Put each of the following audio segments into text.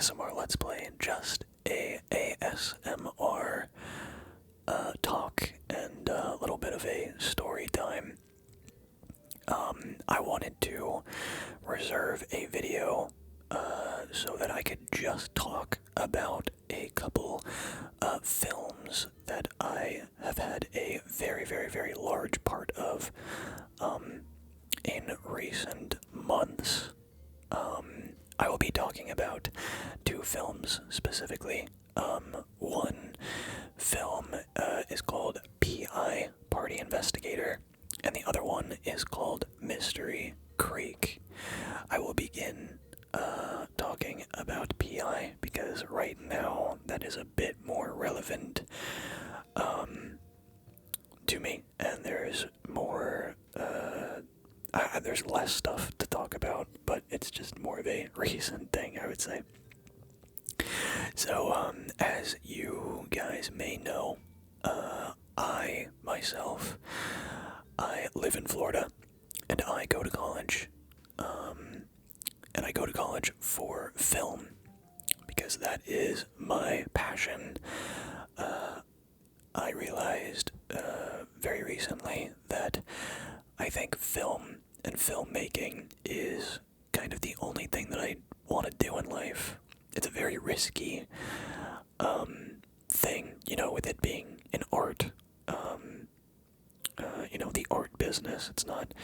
ASMR Let's Play, just a ASMR talk and a little bit of a story time. I wanted to reserve a video so that I could just talk about a couple films that I have had a very, very, very large part of in recent months. I will be talking about two films specifically. One film is called P.I. Party Investigator, and the other one is called Mystery Creek. I will begin talking about P.I. because right now that is a bit more relevant to me, and there's more. There's less stuff to talk about, but it's just more of a recent thing, I would say. So, as you guys may know, I myself, I live in Florida, and I go to college, and I go to college for film, because that is my passion. I realized very recently that I think film and filmmaking is kind of the only thing that I want to do in life. It's a very risky thing, with it being an art, the art business. It's not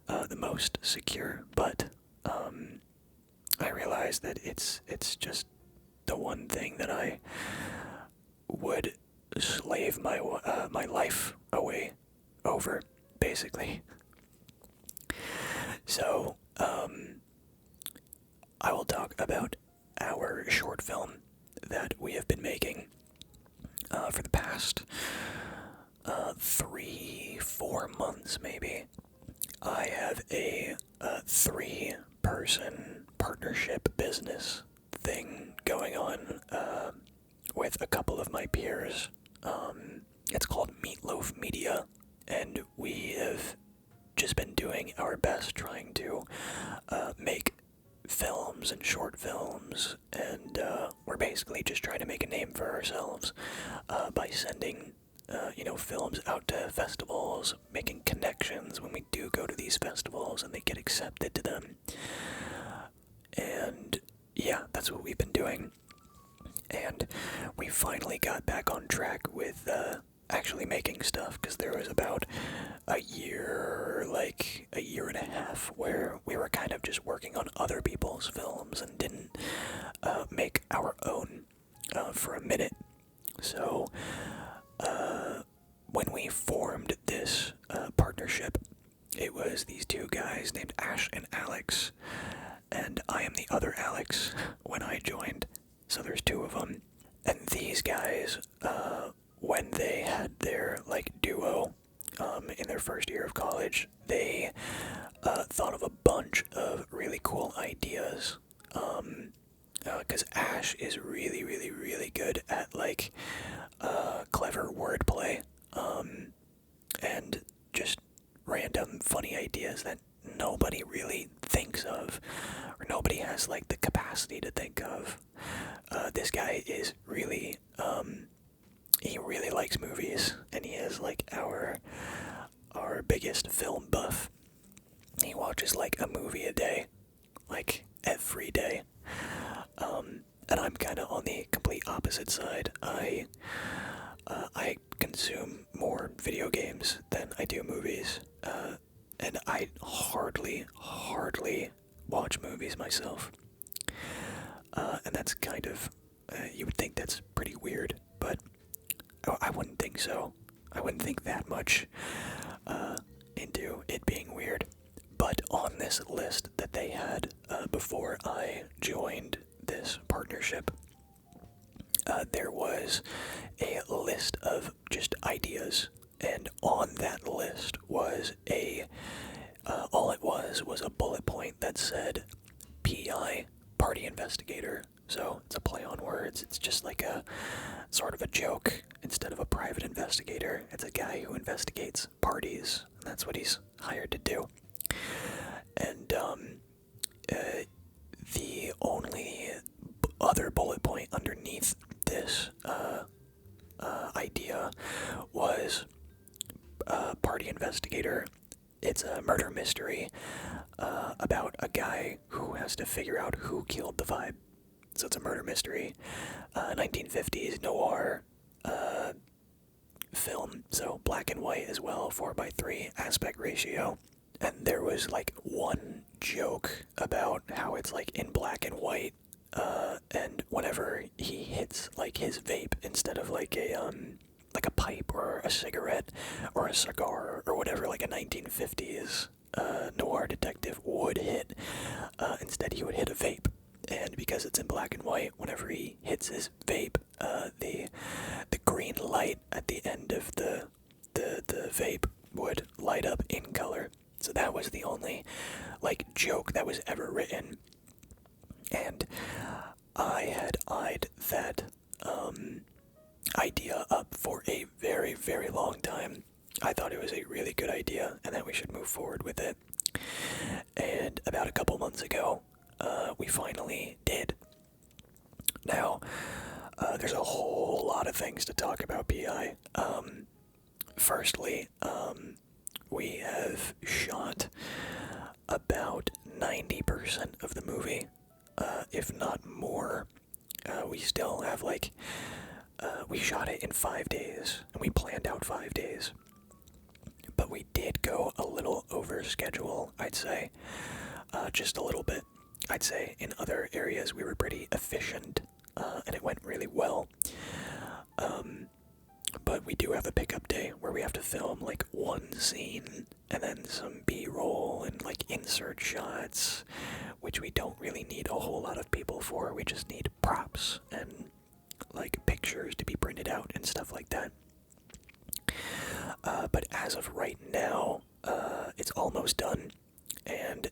the most secure, but I realized that it's just the one thing that I would slave my life away over, basically. So, I will talk about our short film that we have been making for the past 3-4 months, maybe. I have a 3-person partnership business thing going on with a couple of my peers. It's called Meatloaf Media, and we have just been doing our best trying to make films and short films, and we're basically just trying to make a name for ourselves by sending films out to festivals, making connections when we do go to these festivals and they get accepted to them. And yeah, that's what we've been doing. And we finally got back on track with actually making stuff, because there was about a year and a half where we were kind of just working on other people's films and didn't make our own for a minute. So when we formed this partnership, it was these two guys named Ash and Alex, and I am the other Alex when I joined, so there's two of them. And these guys, when they had their duo in their first year of college, they thought of a bunch of really cool ideas, because Ash is really, really, really good at clever wordplay, and just random funny ideas that nobody really thinks of, or nobody has the capacity to think of. This guy is really, he really likes movies, and he is our biggest film buff. He watches a movie a day, every day. And I'm kind of on the complete opposite side. I consume more video games than I do movies, and I hardly watch movies myself. And that's kind of, you would think that's pretty weird, but I wouldn't think so. I wouldn't think that much into it being weird. But on this list that they had before I joined this partnership, there was a list of just ideas, and on that list was all it was a bullet point that said P.I. Party Investigator. So it's a play on words. It's just a sort of a joke. Instead of a private investigator, it's a guy who investigates parties, and that's what he's hired to do. And the only other bullet point underneath this idea was Party Investigator. It's a murder mystery about a guy who has to figure out who killed the vibe. So it's a murder mystery, 1950s noir film, so black and white as well, 4:3 aspect ratio. And there was like one joke about how it's like in black and white, and whenever he hits like his vape instead of like a pipe or a cigarette or a cigar or whatever like a 1950s noir detective would hit, instead he would hit a vape. And because it's in black and white, whenever he hits his vape, the green light at the end of the vape would light up in color. So that was the only like joke that was ever written, and I had eyed that idea up for a very, very long time. I thought it was a really good idea and that we should move forward with it. And about a couple months ago, we finally did. Now, there's a whole lot of things to talk about PI. Firstly, we have shot about 90% of the movie, if not more. We still have we shot it in 5 days, and we planned out 5 days. But we did go a little over schedule, I'd say. Just a little bit. I'd say in other areas we were pretty efficient, and it went really well. But we do have a pickup day where we have to film like one scene and then some B-roll and like insert shots, which we don't really need a whole lot of people for. We just need props and like pictures to be printed out and stuff like that. But as of right now, it's almost done, and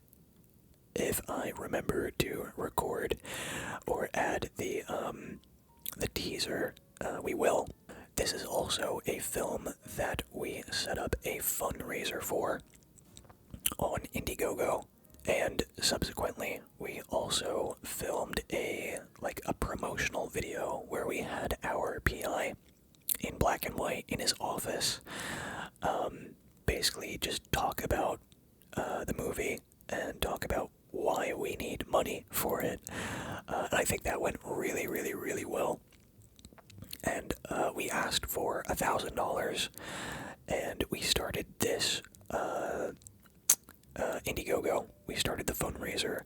if I remember to record or add the teaser, we will. This is also a film that we set up a fundraiser for on Indiegogo, and subsequently we also filmed a promotional video where we had our PI in black and white in his office, basically just talk about the movie and talk about why we need money for it. And I think that went really, really, really well. And we asked for $1,000, and we started this Indiegogo. We started the fundraiser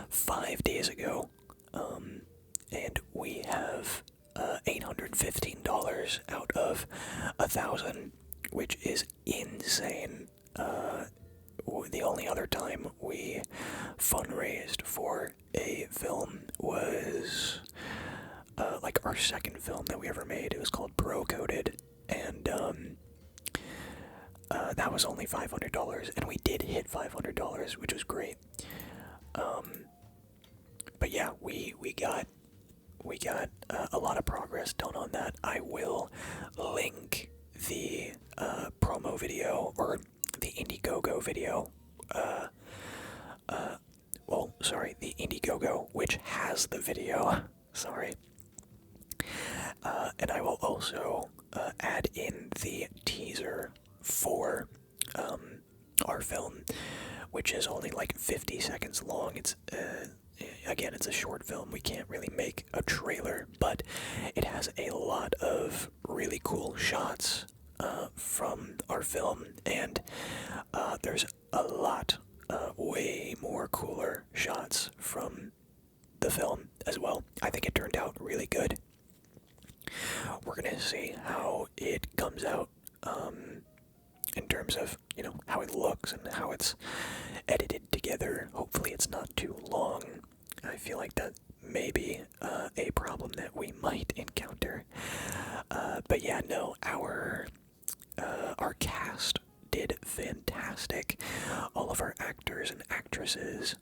5 days ago, and we have $815 out of $1,000, which is insane. The only other time we fundraised for a film was our second film that we ever made. It was called Pro Coded, and that was only $500, and we did hit $500, which was great. But yeah, we got a lot of progress done on that. I will link the promo video, or the Indiegogo video, the Indiegogo, which has the video, sorry. And I will also add in the teaser for our film, which is only like 50 seconds long. It's again, it's a short film. We can't really make a trailer, but it has a lot of really cool shots from our film, and there's a lot way more cooler shots from the film as well. I think it turned out really good. We're gonna see how it comes out in terms of, how it looks and how it's edited together. Hopefully it's not too long. I feel like that may be a problem that we might encounter. But yeah, no, our cast did fantastic. All of our actors and actresses,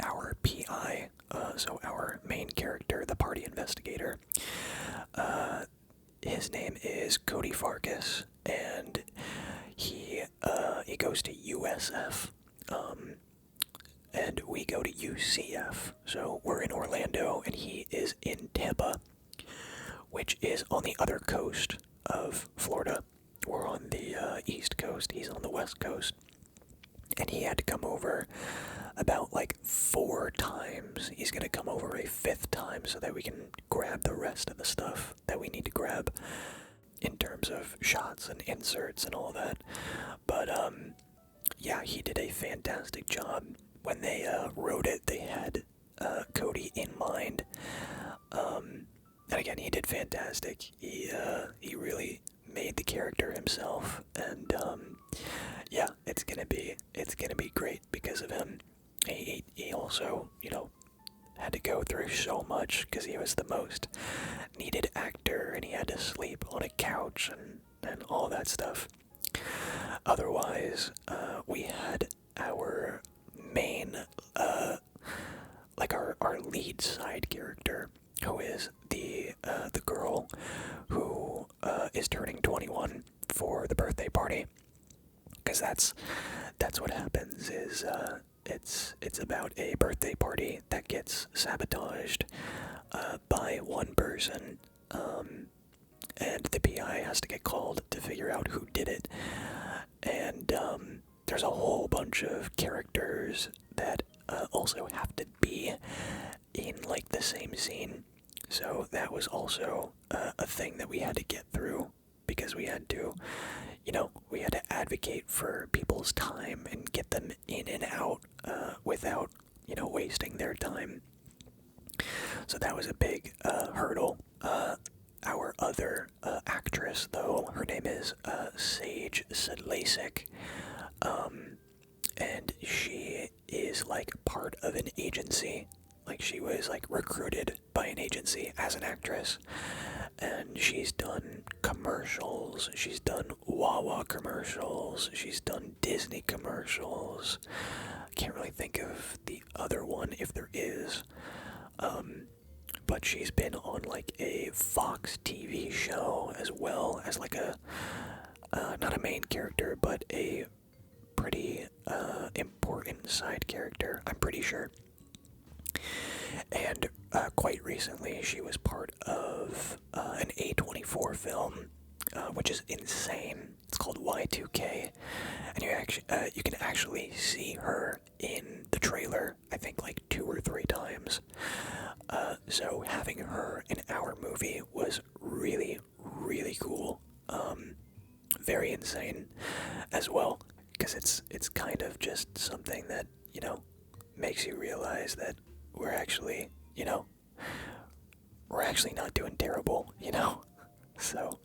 our PI, so our main character, the party investigator, his name is Cody Farkas, and he goes to USF, and we go to UCF. So we're in Orlando, and he is in Tampa, which is on the other coast of Florida. We're on the East Coast, he's on the West Coast. And he had to come over about like 4 times. He's gonna come over a 5th time so that we can grab the rest of the stuff that we need to grab in terms of shots and inserts and all that. But yeah, he did a fantastic job. When they wrote it, they had Cody in mind. And again, he did fantastic. He really made the character himself, and yeah, it's gonna be great because of him. He also, had to go through so much because he was the most needed actor, and he had to sleep on a couch and all that stuff. Otherwise, we had our main, like our lead side character, who is the girl who is turning 21 for the birthday party. Because that's what happens. Is it's about a birthday party that gets sabotaged by one person, and the PI has to get called to figure out who did it. And there's a whole bunch of characters that also have to be in like the same scene. So that was also a thing that we had to get through, because we had to, we had to advocate for people's time and get them in and out without, wasting their time. So that was a big hurdle. Our other actress, though, her name is Sage Sedlacek, and she is like part of an agency. Like, she was like recruited by an agency as an actress, and she's done commercials, she's done Wawa commercials, she's done Disney commercials. I can't really think of the other one, if there is. But she's been on like a Fox TV show, as well as like a not a main character, but a pretty important side character, I'm pretty sure. And quite recently, she was part of an A24 film, which is insane. It's called Y2K, and you can actually see her in the trailer, I think like 2 or 3 times. So having her in our movie was really, really cool. Very insane as well, because it's kind of just something that, makes you realize that we're actually, we're actually not doing terrible, So,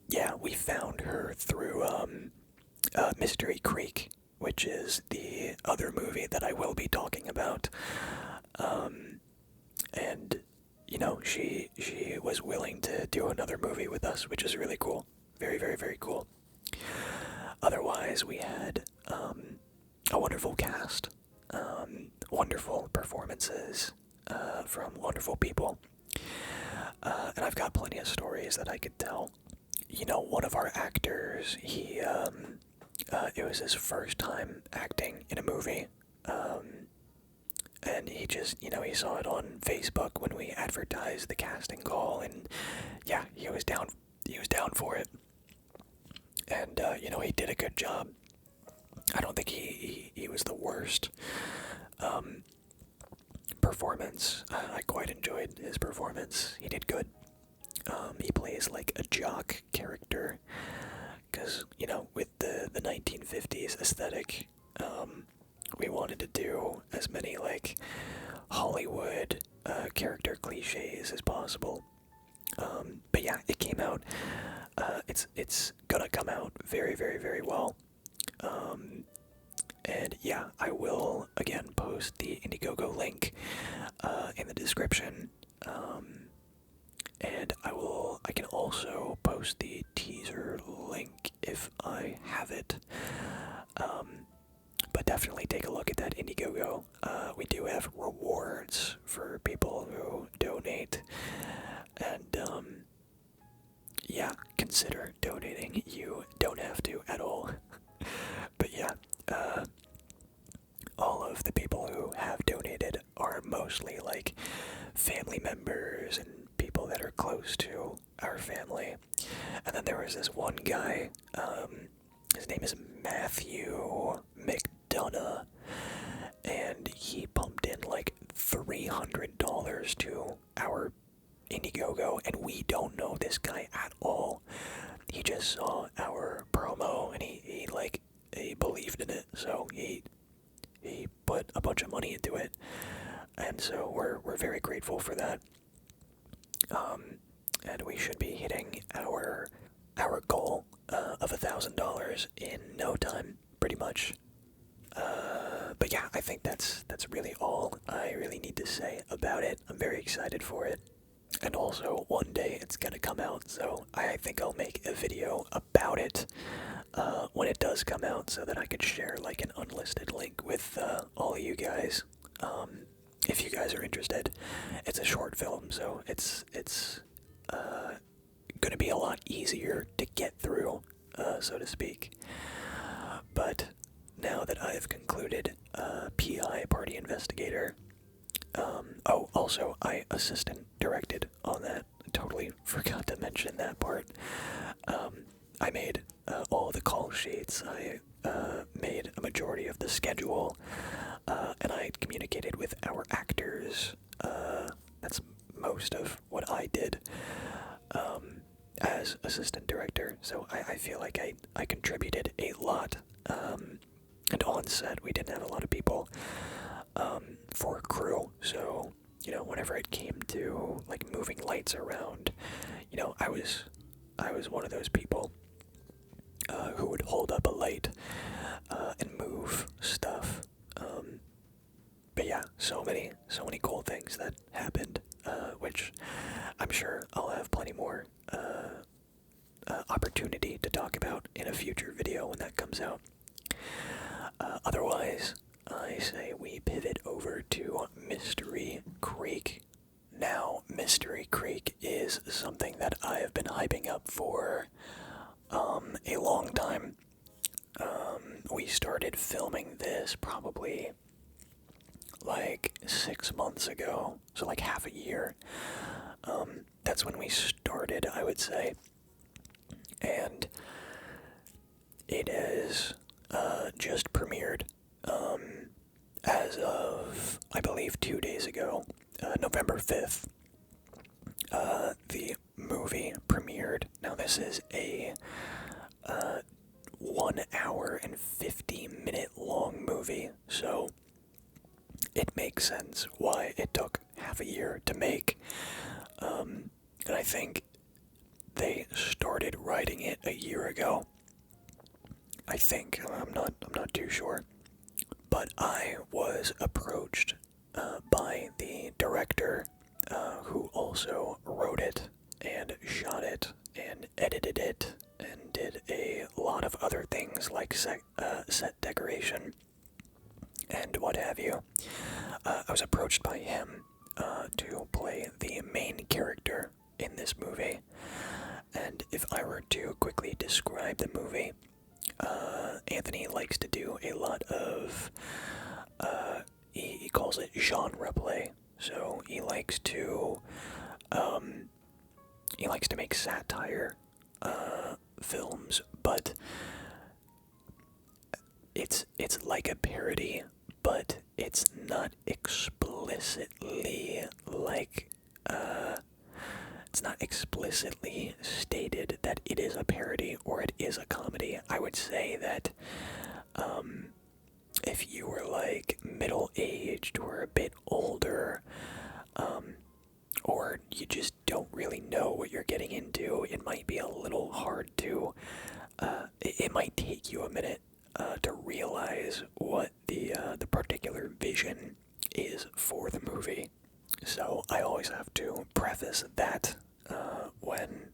yeah, we found her through Mystery Creek, which is the other movie that I will be talking about. And, she was willing to do another movie with us, which is really cool. Very, very, very cool. Otherwise, we had a wonderful cast, wonderful performances from wonderful people. And I've got plenty of stories that I could tell. One of our actors, it was his first time acting in a movie. And he just, he saw it on Facebook when we advertised the casting call, and yeah, he was down for it. And, he did a good job. I don't think he was the worst performance. I quite enjoyed his performance. He did good. He plays like a jock character, because, with the 1950s aesthetic, we wanted to do as many like Hollywood character cliches as possible. But yeah, it came out. It's gonna come out very, very, very well. And yeah, I will again post the Indiegogo link in the description. And I can also post the teaser link if I have it. But definitely take a look at that Indiegogo. We do have rewards for people who donate. And yeah, consider donating. You don't have to at all. But yeah, mostly like family members and people that are close to our family. And then there was this one guy, his name is Matthew McDonough, and he pumped in like $300 to our Indiegogo, and we don't know this guy at all. He just saw our promo, and he believed in it, so he put a bunch of money into it, and so we're very grateful for that. And we should be hitting our goal of $1,000 in no time, pretty much. But yeah, I think that's really all I really need to say about it. I'm very excited for it. And also, one day it's gonna come out, so I think I'll make a video about it when it does come out, so that I could share like an unlisted link with all of you guys, if you guys are interested. It's a short film, so it's gonna be a lot easier to get through, so to speak. But now that I've concluded PI Party Investigator, oh, also, I assistant directed on that. I totally forgot to mention that part. I made all the call sheets. I made a majority of the schedule, and I communicated with our actors. That's most of what I did as assistant director. So I feel like I contributed a lot. And on set, we didn't have a lot of people for a crew, so whenever it came to like moving lights around, I was one of those people who would hold up a light and move stuff. But yeah, so many cool things that happened, which I'm sure I'll have plenty more opportunity to talk about in a future video when that comes out. Otherwise, I say we pivot over to Mystery Creek. Now, Mystery Creek is something that I have been hyping up for a long time. We started filming this probably like 6 months ago, so like half a year. That's when we started, I would say. And it has just premiered as of, I believe, 2 days ago, November 5th. The movie premiered. Now, this is a 1 hour and 50-minute long movie, so it makes sense why it took half a year to make. And I think they started writing it a year ago. I think. I'm not too sure. But I was approached by the director, who also wrote it and shot it and edited it and did a lot of other things like set decoration and what have you. I was approached by him to play the main character in this movie. And if I were to quickly describe the movie, Anthony likes to do a lot of, he calls it genre play. So he likes to make satire films, but it's like a parody, but it's not explicitly like, it's not explicitly stated that it is a parody or it is a comedy. I would say that if you were like middle-aged or a bit older, or you just don't really know what you're getting into, it might be a little hard to, it might take you a minute to realize what the particular vision is for the movie. So I always have to preface that when,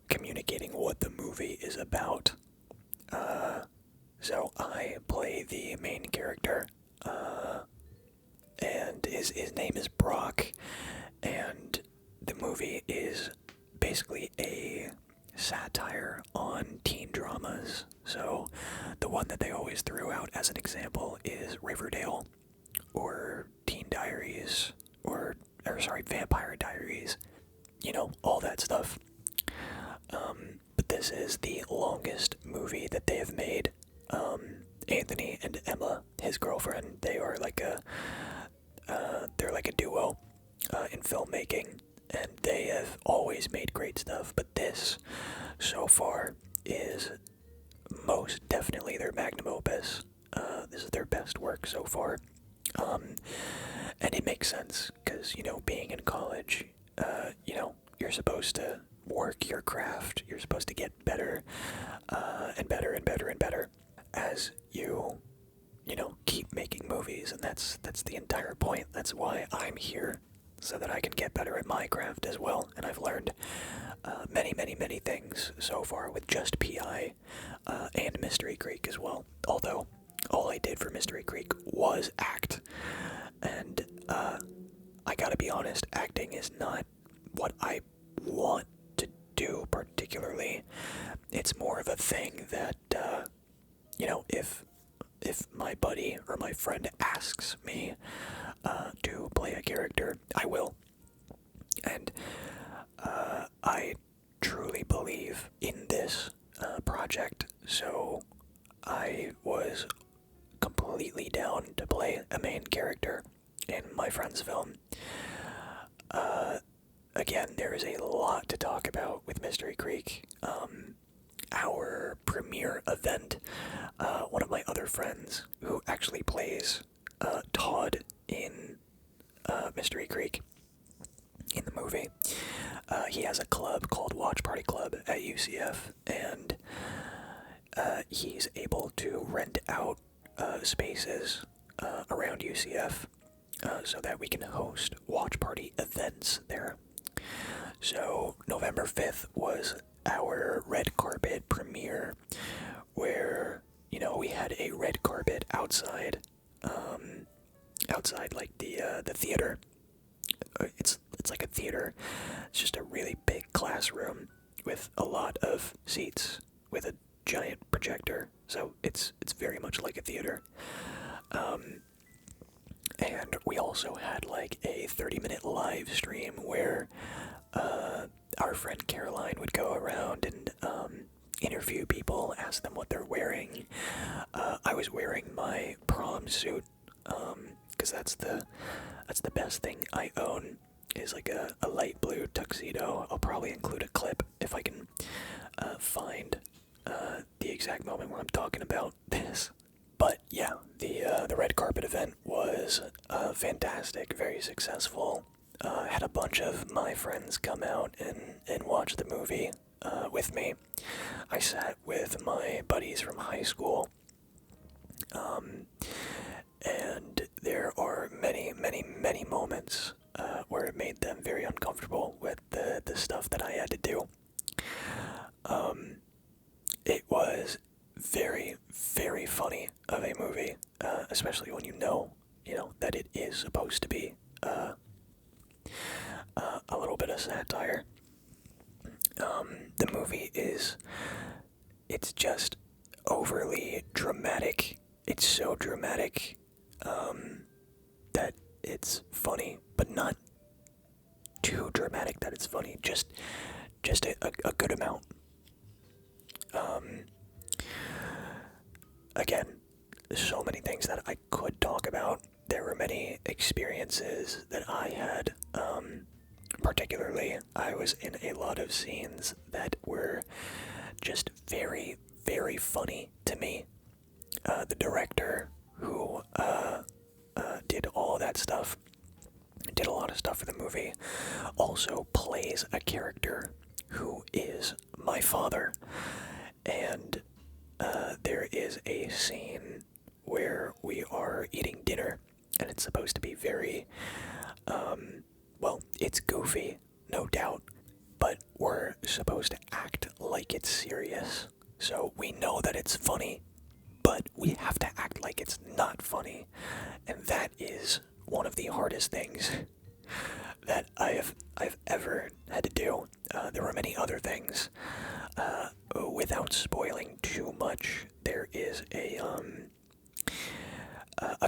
communicating what the movie is about. So I play the main character, and his name is Brock, and the movie is basically a satire on teen dramas. So the one that they always threw out as an example is Riverdale, or Teen Diaries, or sorry, Vampire Diaries, you know, all that stuff. But this is the longest movie that they have made. Anthony and Emma, his girlfriend, they're like a duo in filmmaking, and they have always made great stuff. But this, so far, is most definitely their magnum opus. This is their best work so far. And it makes sense, because, you know, being in college, you know, you're supposed to work your craft. You're supposed to get better, and better and better and better as you know, keep making movies, and that's the entire point. That's why I'm here, so that I can get better at my craft as well. And I've learned many things so far with just PI and Mystery Creek as well. Although all I did for Mystery Creek was act, and I gotta be honest, acting is not what I want to do particularly. It's more of a thing that you know, if my buddy or my friend asks me to play a character, I will. And I truly believe in this project, so I was completely down to play a main character in my friend's film. Again, there is a lot to talk about with Mystery Creek. Our premiere event, one of my other friends who actually plays Todd in Mystery Creek in the movie, he has a club called Watch Party Club at UCF, and he's able to rent out spaces around UCF so that we can host watch party events there. So November 5th was our red carpet premiere, where, you know, we had a red carpet outside, outside like the theater. It's like a theater. It's just a really big classroom with a lot of seats with a giant projector. So it's very much like a theater. And we also had like a 30-minute live stream where our friend Caroline would go around and interview people, ask them what they're wearing. I was wearing my prom suit, because that's the best thing I own, is like a light blue tuxedo. I'll probably include a clip if I can find the exact moment where I'm talking about this. But yeah, the red carpet event was fantastic, very successful. Had a bunch of my friends come out and watch the movie with me. I sat with my buddies from high school, and there are many moments where it made them very uncomfortable with the stuff that I had to do. It was very funny of a movie, especially when you know that it is supposed to be a little bit of satire. The movie it's just overly dramatic. It's so dramatic that it's funny, but not too dramatic that it's funny. Just a good amount. Again, so many things that I could talk about. There were many experiences that I had. Particularly, I was in a lot of scenes that were just very funny to me. The director who did all that stuff, did a lot of stuff for the movie, also plays a character who is my father. And there is a scene where we are eating dinner, and it's supposed to be very, well, it's goofy, no doubt, but we're supposed to act like it's serious. So we know that it's funny, but we have to act like it's not funny. And that is one of the hardest things that I've ever had to do. There were many other things. Without spoiling too much, there is a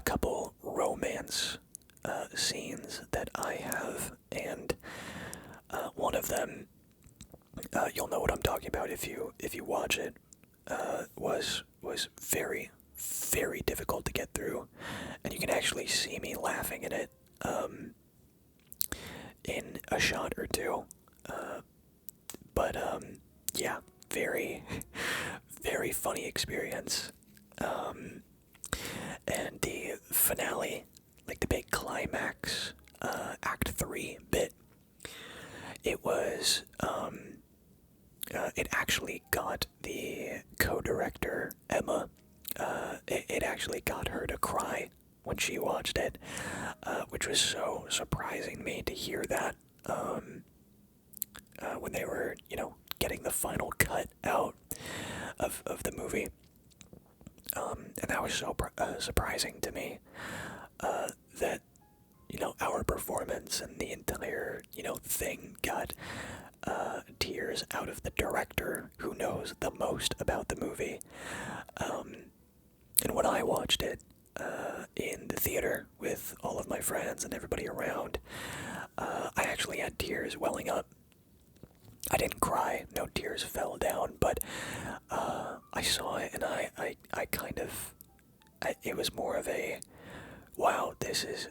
couple romance scenes that I have, and one of them, you'll know what I'm talking about if you watch it, was very, very difficult to get through, and you can actually see me laughing in it in a shot or two. But yeah, very, very funny experience. And the finale, like the big climax, Act 3 bit, it was, it actually got the co-director, Emma, it actually got her to cry when she watched it, which was so surprising to me to hear that, when they were, getting the final cut out of the movie. And that was so surprising to me, that, our performance and the entire, thing got tears out of the director who knows the most about the movie. And when I watched it in the theater with all of my friends and everybody around, I actually had tears welling up. I didn't cry, no tears fell down, but I saw it and I kind of, it was more of a, wow, this is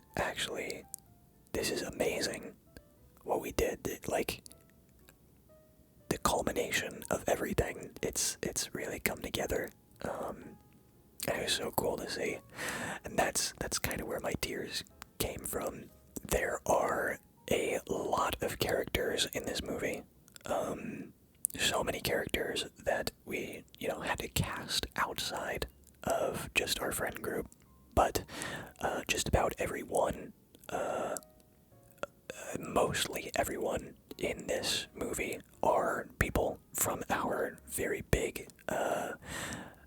amazing what we did. Like, the culmination of everything, it's really come together. And it was so cool to see. And that's kind of where my tears came from. There are a lot of characters in this movie. So many characters that we, had to cast outside of just our friend group. But just about everyone, mostly everyone in this movie are people from our very big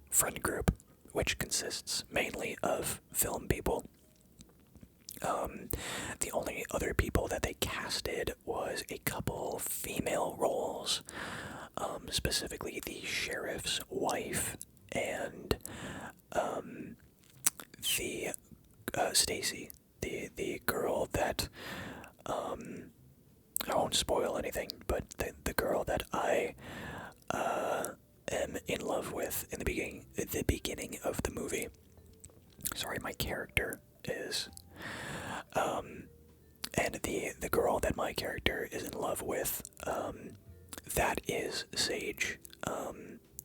friend group, which consists mainly of film people. The only other people that they casted was a couple female roles, specifically the sheriff's wife and the Stacy, the girl that I won't spoil anything, but the girl that I am in love with in the beginning of the movie. Sorry, my character is. And the girl that my character is in love with, that is Sage,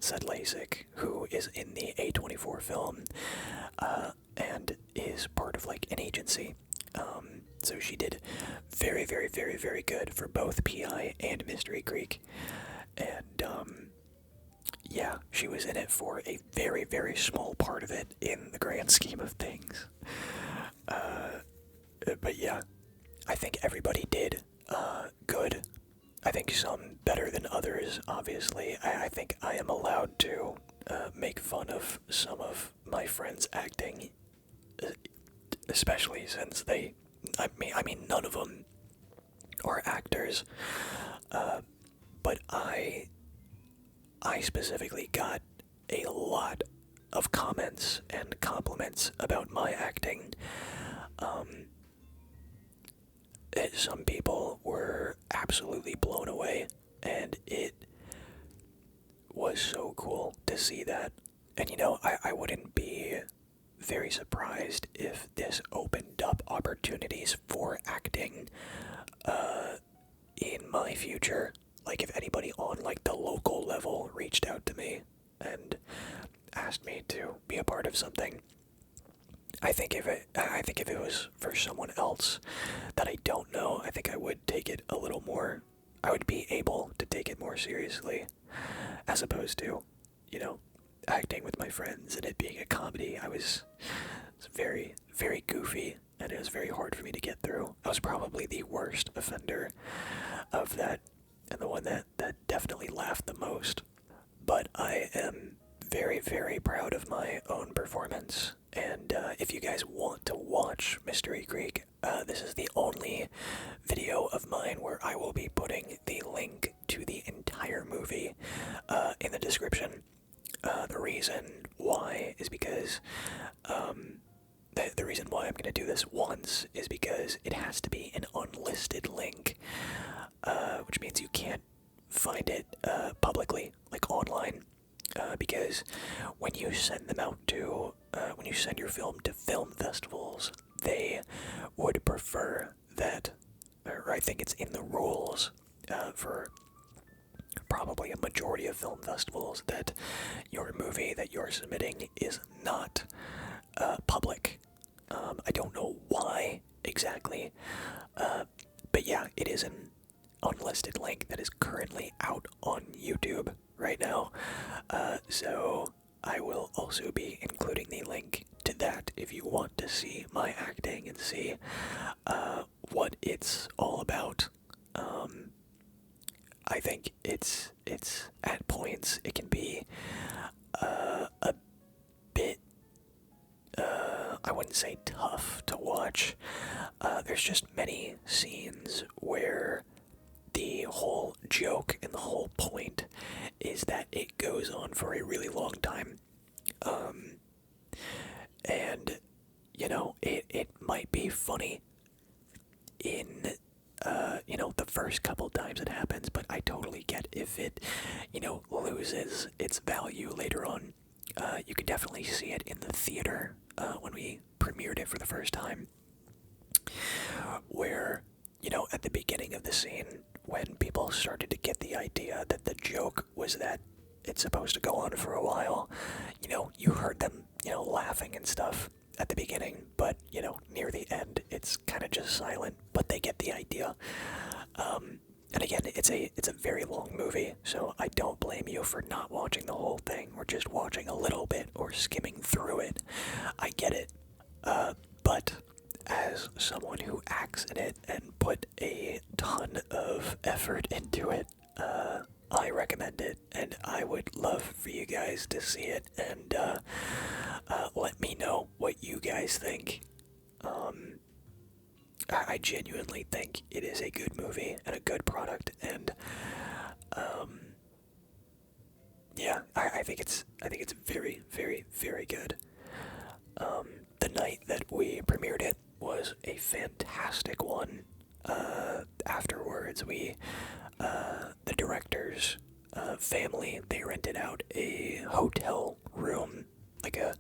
Sedlacek, who is in the A24 film, and is part of like an agency. So she did very, very, very, very good for both PI and Mystery Creek. And yeah, she was in it for a very, very small part of it in the grand scheme of things. But yeah, I think everybody did good. I think some better than others, obviously. I think I am allowed to make fun of some of my friends' acting, especially since I mean, none of them are actors, but I specifically got a lot of comments and compliments about my acting. Some people were absolutely blown away, and it was so cool to see that. And I wouldn't be very surprised if this opened up opportunities for acting in my future. Like, if anybody on like the local level reached out to me and asked me to be a part of something, I think if it was for someone else that I don't know, I think I would take it a little more. I would be able to take it more seriously, as opposed to, acting with my friends and it being a comedy. It's very, very goofy, and it was very hard for me to get through. I was probably the worst offender of that, and the one that definitely laughed the most. But I am very, very proud of my own performance. And if you guys want to watch Mystery Creek, this is the only video of mine where I will be putting the link to the entire movie in the description. The reason why is because the reason why I'm going to do this once is because it has to be an unlisted link, which means you can't find it publicly, like online, because when you send them out to, when you send your film to film festivals, they would prefer that, or I think it's in the rules for probably a majority of film festivals, that your movie that you're submitting is not public. I don't know why exactly, but yeah, it is an unlisted link that is currently out on YouTube right now. So I will also be including the link to that if you want to see my acting and see what it's all about. I think it's at points it can be a bit, I wouldn't say tough to watch. There's just many scenes where the whole joke and the whole point is that it goes on for a really long time. And, you know, it might be funny in, the first couple times it happens, but I totally get if it, loses its value later on. You could definitely see it in the theater when we premiered it for the first time, where, at the beginning of the scene, when people started to get the idea that the joke was that it's supposed to go on for a while, you heard them, laughing and stuff at the beginning, but, near the end, it's kind of just silent, but they get the idea. And again, it's a very long movie, so I don't blame you for not watching the whole thing, or just watching a little bit, or skimming through it. I get it. But as someone who acts in it and put a ton of effort into it, I recommend it, and I would love for you guys to see it, and let me know what you guys think. I genuinely think it is a good movie and a good product, and yeah, I think it's very, very, very good. The night that we premiered it was a fantastic one. Afterwards, the director's family, they rented out a hotel room, like a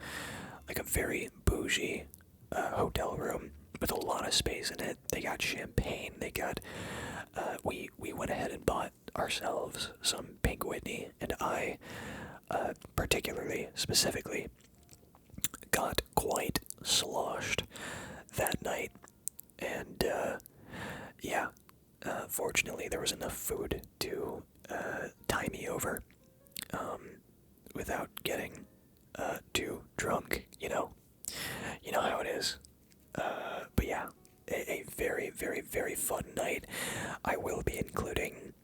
very bougie hotel room with a lot of space in it. They got champagne. They got. We went ahead and bought ourselves some Pink Whitney, and I, specifically, got quite sloshed that night. And yeah, fortunately there was enough food to tie me over without getting too drunk. You know how it is. But yeah, a very, very, very fun night. I will be including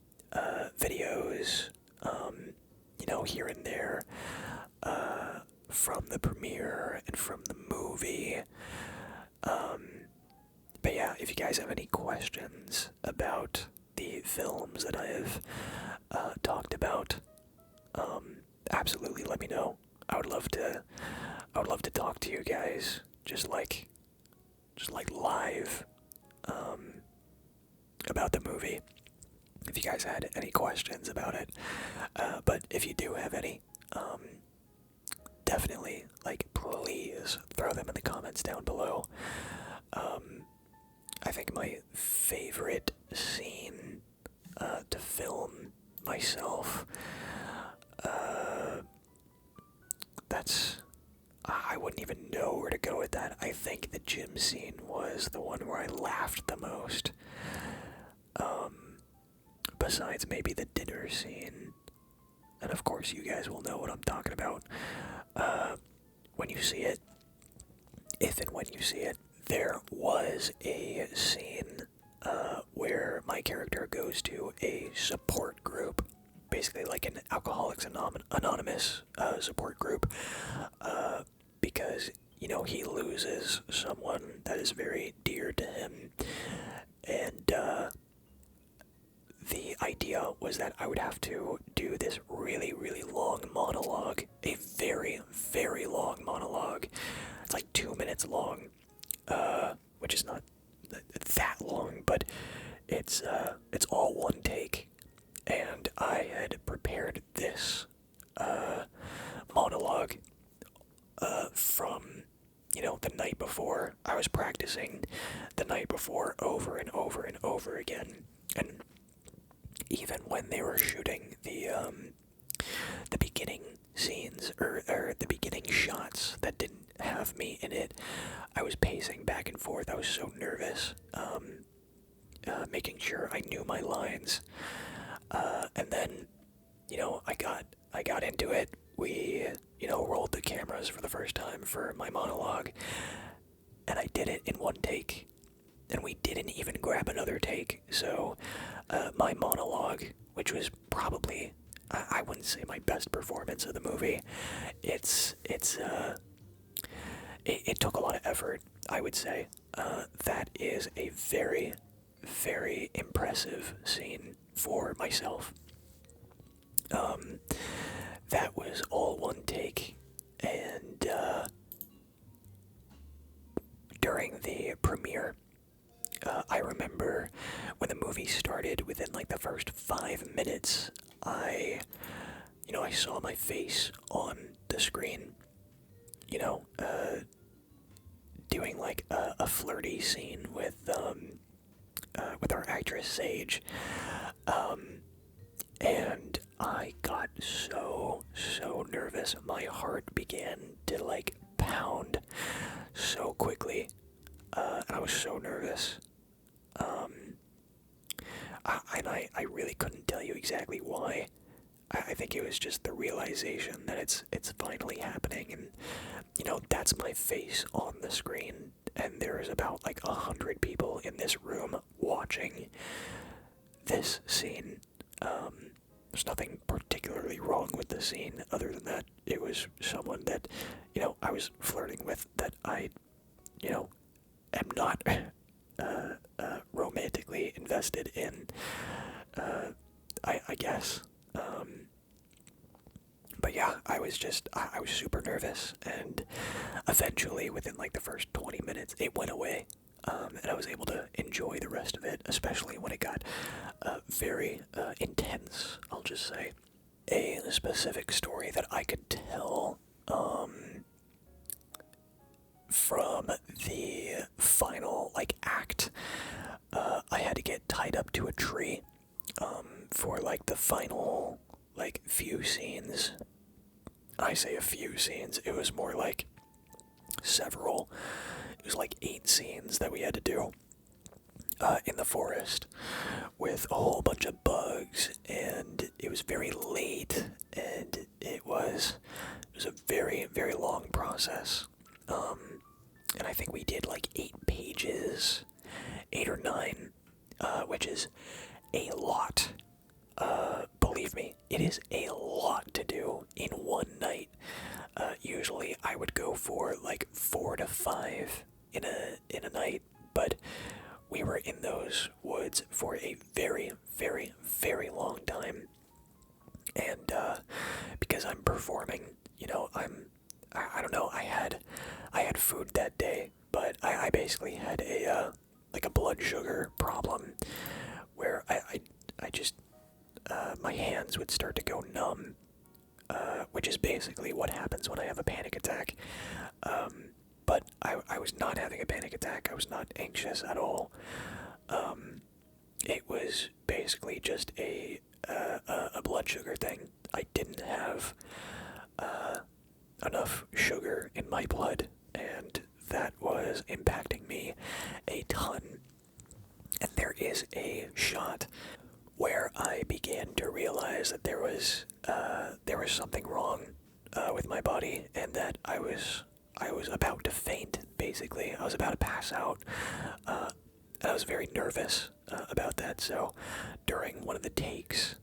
videos, here and there, from the premiere and from the movie. But yeah, if you guys have any questions about the films that I have talked about, absolutely let me know. I would love to talk to you guys, just like live, about the movie, if you guys had any questions about it. But if you do have any, definitely, please throw them in the comments down below. I think my favorite scene to film myself, I wouldn't even know where to go with that. I think the gym scene was the one where I laughed the most. Besides maybe the dinner scene. And of course you guys will know what I'm talking about when you see it. If and when you see it. There was a scene where my character goes to a support group, basically like an Alcoholics Anonymous support group, because, he loses someone that is very dear to him, and the idea was that I would have to do this really, really long monologue, a very, very long monologue. It's like 2 minutes minutes long, which is not that long, but it's all one take, and I had prepared this monologue from the night before. I was practicing the night before over and over and over again, and even when they were shooting the beginning scenes or the beginning shots that didn't have me in it, I was pacing back and forth. I was so nervous, making sure I knew my lines, and then I got into it. We rolled the cameras for the first time for my monologue, and I did it in one take, and we didn't even grab another take. So my monologue, which was probably, I wouldn't say my best performance of the movie, it took a lot of effort, I would say. That is a very, very impressive scene for myself. That was all one take, and during the premiere, I remember when the movie started, within like the first 5 minutes, I saw my face on the screen, doing like a flirty scene with our actress Sage, and I got so nervous. My heart began to like pound so quickly, and I was so nervous. I really couldn't tell you exactly why. I think it was just the realization that it's finally happening, and that's my face on the screen, and there's about like 100 people in this room watching this scene. There's nothing particularly wrong with the scene, other than that it was someone that I was flirting with, that I am not romantically invested in. I guess. But yeah, I was super nervous, and eventually, within like the first 20 minutes, it went away, and I was able to enjoy the rest of it, especially when it got very intense, I'll just say. A specific story that I could tell from the final like act, I had to get tied up to a tree for like the final like few scenes. I say a few scenes, it was more like several. It was like 8 scenes that we had to do in the forest with a whole bunch of bugs, and it was very late, and it was a very, very long process. And I think we did like 8 pages, 8 or 9, which is a lot. Believe me, it is a lot to do in one night. Usually I would go for like 4 to 5 in a night, but we were in those woods for a very, very, very long time. And because I'm performing, I don't know, I had food that day, but I basically had a like a blood sugar problem, where I just my hands would start to go numb, which is basically what happens when I have a panic attack. But I was not having a panic attack. I was not anxious at all. It was basically just a blood sugar thing. I didn't have enough sugar in my blood, and that was impacting me a ton. And there is a shot where I began to realize that there was something wrong with my body, and that I was about to faint. Basically, I was about to pass out, and I was very nervous about that. So, during one of the takes,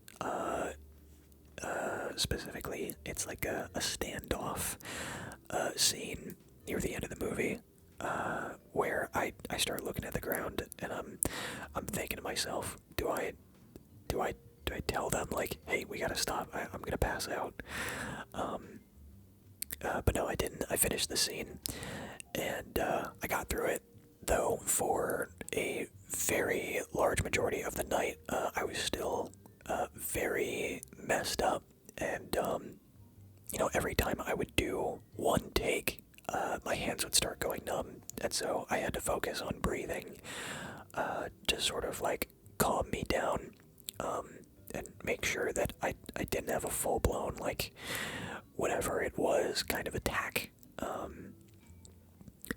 specifically, it's like a standoff scene near the end of the movie, where I start looking at the ground, and I'm thinking to myself, do I tell them like, hey, we gotta stop, I'm gonna pass out? But no, I didn't. I finished the scene, and I got through it. Though for a very large majority of the night, I was still very messed up, and every time I would do one take, my hands would start going numb, and so I had to focus on breathing to sort of like calm me down, and make sure that I didn't have a full blown like whatever it was kind of attack.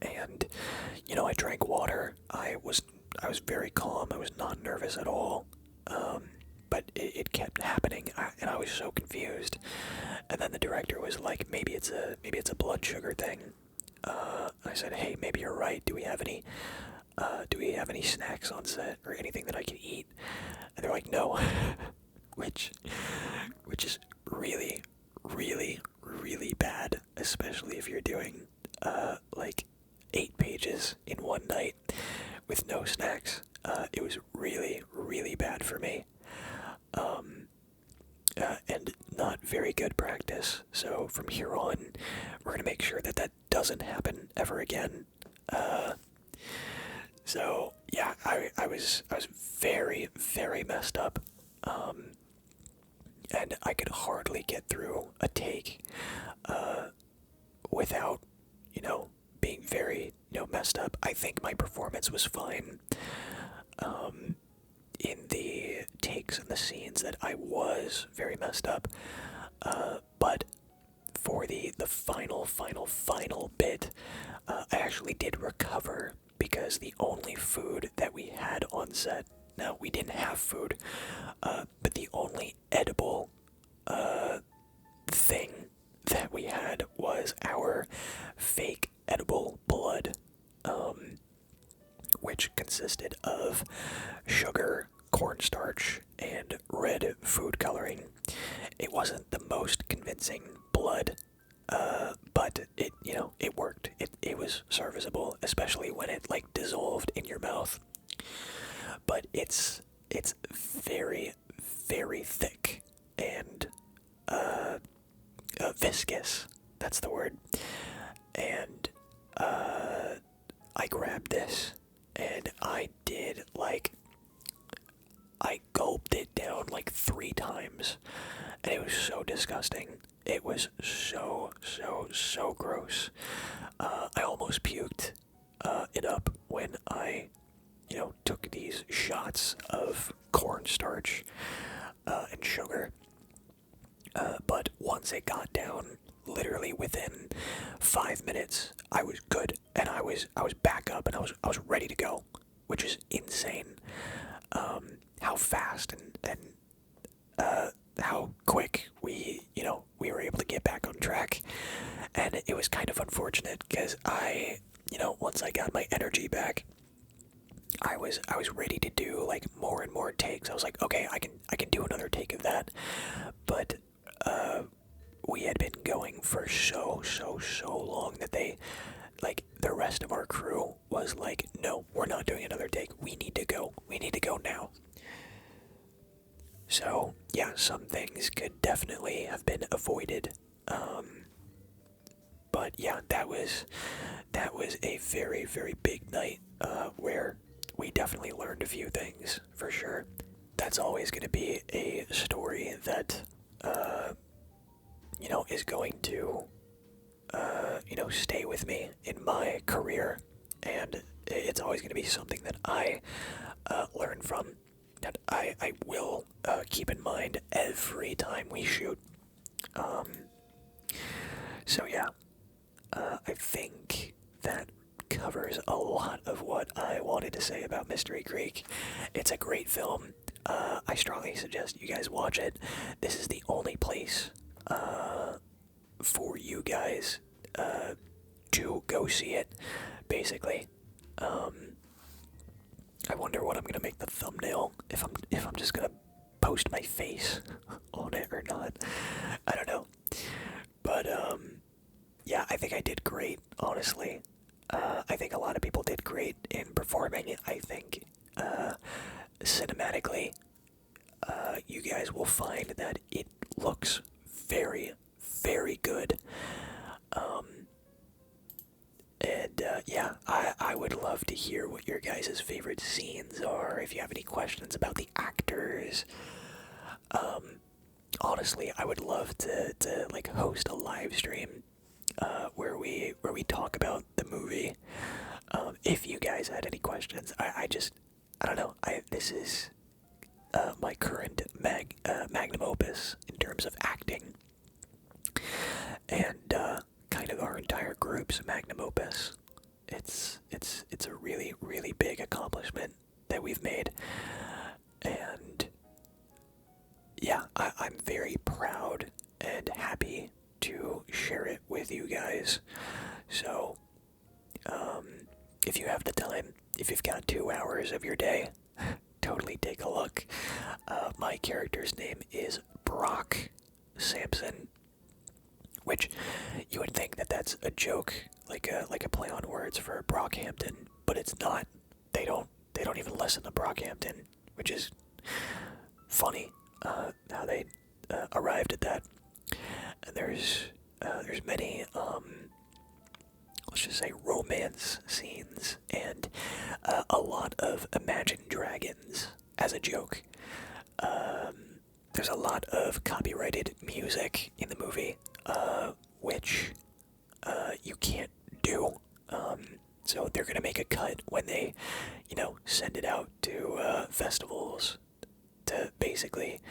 And I drank water. I was very calm. I was not nervous at all. But it kept happening, and I was so confused. And then the director was like, maybe it's a blood sugar thing. I said, hey, maybe you're right. Do we have any snacks on set or anything that I can eat? And they're like, no, which is really, really, really bad, especially if you're doing like 8 pages in one night with no snacks. It was really, really bad for me. And not very good practice. So from here on, we're gonna make sure that that doesn't happen ever again. So yeah, I was very, very messed up, and I could hardly get through a take without being very messed up. I think my performance was fine. In the takes and the scenes that I was very messed up, but for the final bit, I actually did recover, because the only food that we had on set, now we didn't have food, but the only edible thing that we had was our fake edible blood, which consisted of sugar, cornstarch, and red food coloring. It wasn't the most convincing blood, but it worked. It was serviceable, especially when it like dissolved in your mouth. But it's very, very thick and viscous. That's the word. And I grabbed this, and I gulped it down like 3 times, and it was so disgusting. It was so gross. I almost puked it up when I, took these shots of cornstarch and sugar. But once it got down, literally within 5 minutes, I was good, and I was back up, and I was ready to go, which is insane. How fast and how quick we were able to get back on track. And it was kind of unfortunate, because once I got my energy back, I was ready to do like more and more takes. I was like, okay, I can do another take of that. But we had been going for so long that the rest of our crew was like, no, we're not doing another take. We need to go now. So yeah, some things could definitely have been avoided. But yeah, that was a very, very big night, where we definitely learned a few things, for sure. That's always going to be a story that, is going to, stay with me in my career. And it's always going to be something that I learn from, that I will keep in mind every time we shoot. So yeah, I think that covers a lot of what I wanted to say about Mystery Creek. It's a great film. I strongly suggest you guys watch it. This is the only place for you guys to go see it, basically. I wonder what I'm gonna make the thumbnail, if I'm just gonna post my face on it or not. I don't know. But yeah, I think I did great, honestly. I think a lot of people did great in performing it. I think cinematically, you guys will find that it looks very, very good. yeah, I would love to hear what your guys' favorite scenes are. If you have any questions about the actors, honestly, I would love to like host a live stream where we talk about the movie. If you guys had any questions, I don't know. This is my current magnum opus in terms of acting, and kind of our entire group's magnum opus. It's a really really big accomplishment that we've made, and yeah, I'm very proud and happy to share it with you guys. So, if you have the time, if you've got 2 hours of your day, totally take a look. My character's name is Brock Sampson, which you would think that that's a joke, like a play on words for Brockhampton, but it's not. They don't even listen to Brockhampton, which is funny. How they arrived at that. And there's many let's just say romance scenes and a lot of Imagine Dragons as a joke. There's a lot of copyrighted music in the movie, which you can't do. So they're gonna make a cut when they, send it out to festivals to basically,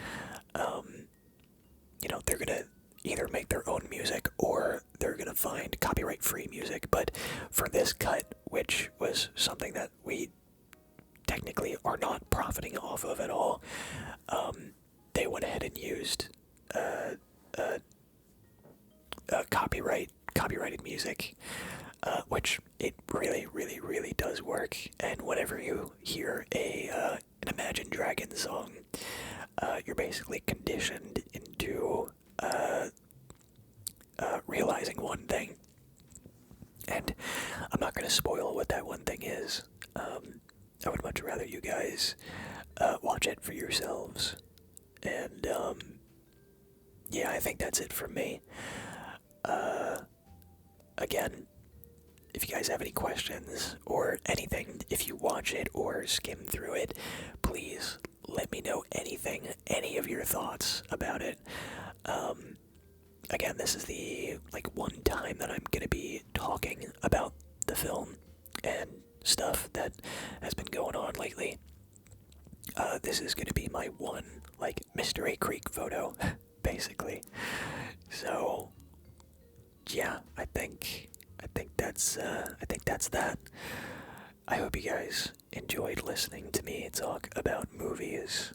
they're gonna either make their own music or they're gonna find copyright-free music. But for this cut, which was something that we technically are not profiting off of at all, they went ahead and used copyrighted music, which it really, really, really does work. And whenever you hear an Imagine Dragons song, you're basically conditioned into realizing one thing. And I'm not going to spoil what that one thing is. I would much rather you guys watch it for yourselves. And yeah, I think that's it from me. Again, if you guys have any questions or anything, if you watch it or skim through it, please let me know anything, any of your thoughts about it. Again, this is the one time that I'm gonna be talking about the film and stuff that has been going on lately. This is gonna be my one Mystery Creek photo, basically. So yeah, I think that's that. I hope you guys enjoyed listening to me talk about movies.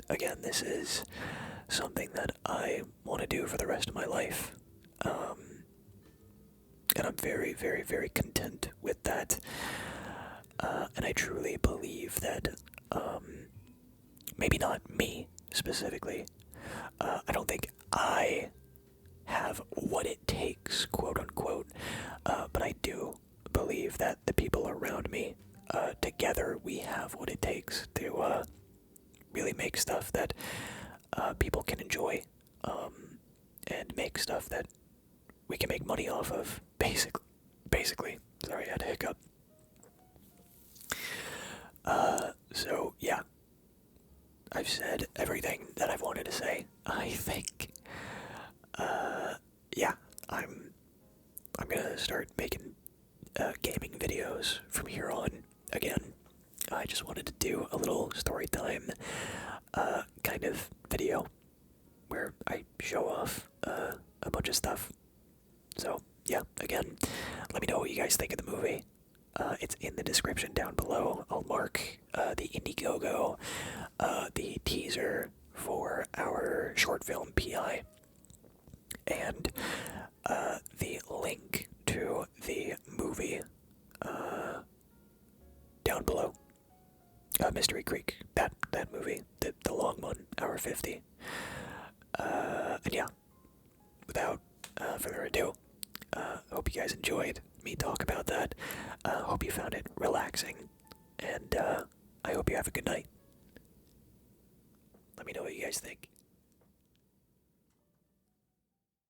Again, this is something that I want to do for the rest of my life. And I'm very, very, very content with that. And I truly believe that, maybe not me specifically, I don't think I have what it takes, quote unquote, but I do believe that the people around me, together, we have what it takes to really make stuff that people can enjoy, and make stuff that we can make money off of, basically. Sorry, I had a hiccup. So yeah, I've said everything that I've wanted to say, I think. Yeah, I'm gonna start making gaming videos from here on. Again, I just wanted to do a little story time kind of video where I show off a bunch of stuff. So yeah, again, let me know what you guys think of the movie. It's in the description down below. I'll mark the Indiegogo, the teaser for our short film PI, and the link to the movie down below. Mystery Creek, that movie, the long one, hour 50. And yeah, without further ado, I hope you guys enjoyed me talk about that. Hope you found it relaxing, and I hope you have a good night. Let me know what you guys think.